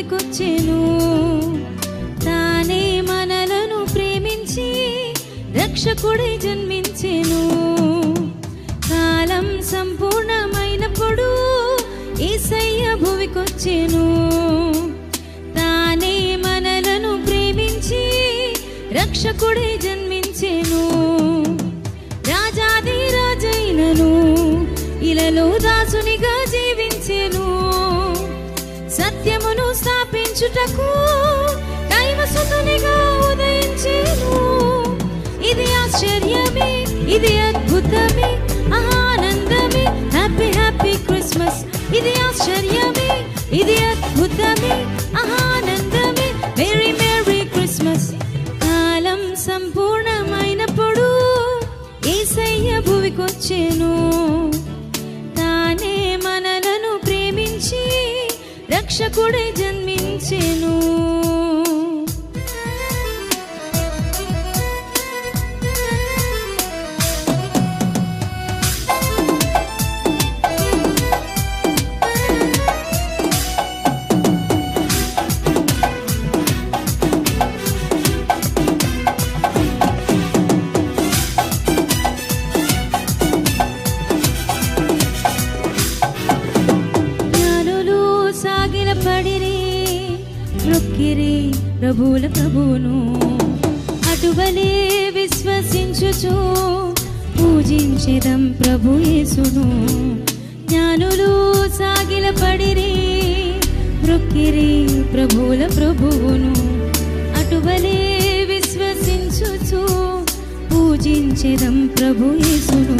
భూమికొచ్చెను. తానే మనలను ప్రేమించి రక్షకుడై జన్మించెను. కాలం సంపూర్ణమైనప్పుడు యేసయ్య భూమికొచ్చెను. తానే మనలను ప్రేమించి రక్షకుడై జన్మించెను. రాజాది రాజైనను ఇలలో దాసునిగా జీవించెను. సత్యమును స్థాపించుటకు దైవసుతునిగా ఉదయించెను. ఇది ఆశ్చర్యమే, ఇది అద్భుతమే, ఆనందమే. Happy happy Christmas. ఇది ఆశ్చర్యమే, ఇది అద్భుతమే, ఆనందమే. Merry merry Christmas. కాలం సంపూర్ణమైనప్పుడు యేసయ్య భూమికొచ్చెను. తానే మనలను ప్రేమించి రక్షకుడై జన్మించెను. మొక్కిరి ప్రభువుల ప్రభువును. అటువలే విశ్వసించుచు పూజించెదం ప్రభు యేసును. జ్ఞానులు సాగిలపడిరి మొక్కిరి ప్రభువుల ప్రభువును. అటువలే విశ్వసించుచు పూజించెదం ప్రభు యేసును.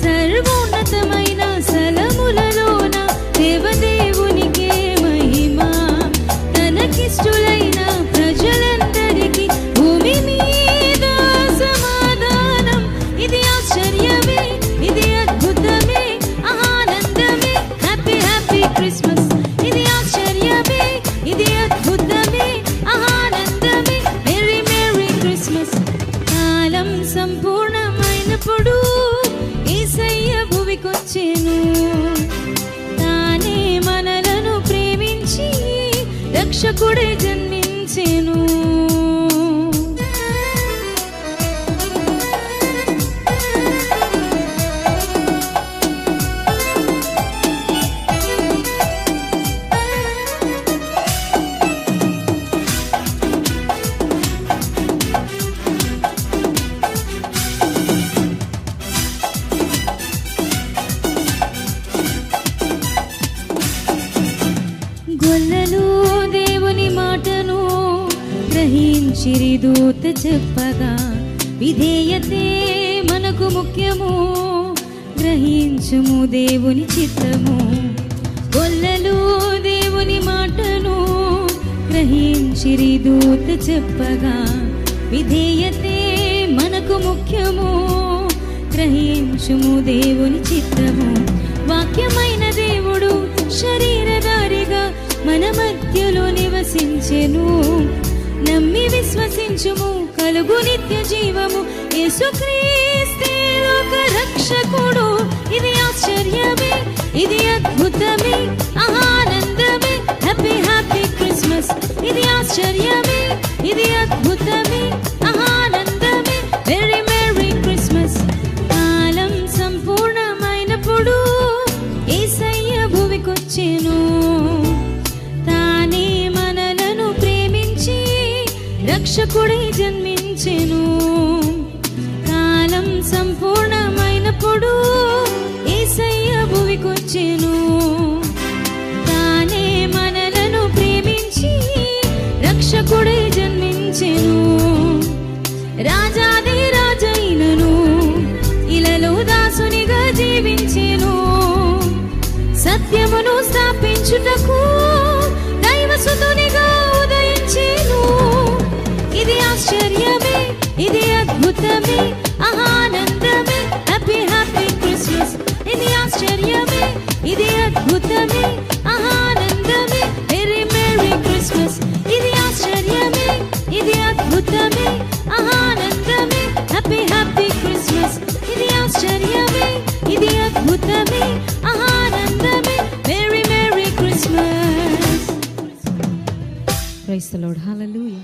సర్వోన్నతమైన స్థలములలోన దేవదేవునికే మహిమ. తనకిష్టులైన ప్రజలందరికీ భూమి మీద సమాధానం. ఇది ఆశ్చర్యమే, ఇది అద్భుతమే, ఆనందమే. Happy happy Christmas. ఇది ఆశ్చర్యమే, ఇది అద్భుతమే, ఆనందమే. Merry merry Christmas. కాలం సంపూర్ణమైనప్పుడు యేసయ్య భూమికొచ్చెను. తానే మనలను ప్రేమించి రక్షకుడై జన్మించెను. గొల్లలు దేవుని మాటను గ్రహించిరి దూత చెప్పగా. విధేయతే మనకు ముఖ్యము, గ్రహించుము దేవుని చిత్తము. గొల్లలు దేవుని మాటను గ్రహించిరి దూత చెప్పగా. విధేయతే మనకు ముఖ్యము, గ్రహించుము దేవుని చిత్తము. వాక్యమైన దేవుడు శరీరధారిగా మన మధ్యలో నివసించెను. నమ్మి విశ్వసించుము కలుగు నిత్య జీవము. యేసుక్రీస్తే లోక రక్షకుడు. ఇది ఆశ్చర్యమే, ఇది అద్భుతమే, ఆనందమే. Happy happy Christmas. ఇది ఆశ్చర్యమే, ఇది అద్భుతమే, ఆనందమే. Merry merry Christmas. కాలం సంపూర్ణమైనప్పుడు యేసయ్య భూమికొచ్చెను. తానే మనలను ప్రేమించి రక్షకుడై జన్మించెను. కాలం సంపూర్ణమైనప్పుడు యేసయ్య భూమికొచ్చెను. తానే మనలను ప్రేమించి రక్షకుడై జన్మించెను. రాజాది రాజైనను ఇలలో దాసునిగా జీవించెను. సత్యమును స్థాపించుటకు దైవసుతునిగా ఉదయించెను. ఇది ఆశ్చర్యమే, ఇది అద్భుతమే, ఆనందమే. Happy happy Christmas. ఇది ఆశ్చర్యమే, ఇది అద్భుతమే, ఆనందమే. Merry merry Christmas. ఇది ఆశ్చర్యమే, ఇది అద్భుతమే, ఆనందమే. Happy happy Christmas. ఇది ఆశ్చర్యమే, ఇది అద్భుతమే, ఆనందమే. Merry merry Christmas. Praise the lord. Hallelujah.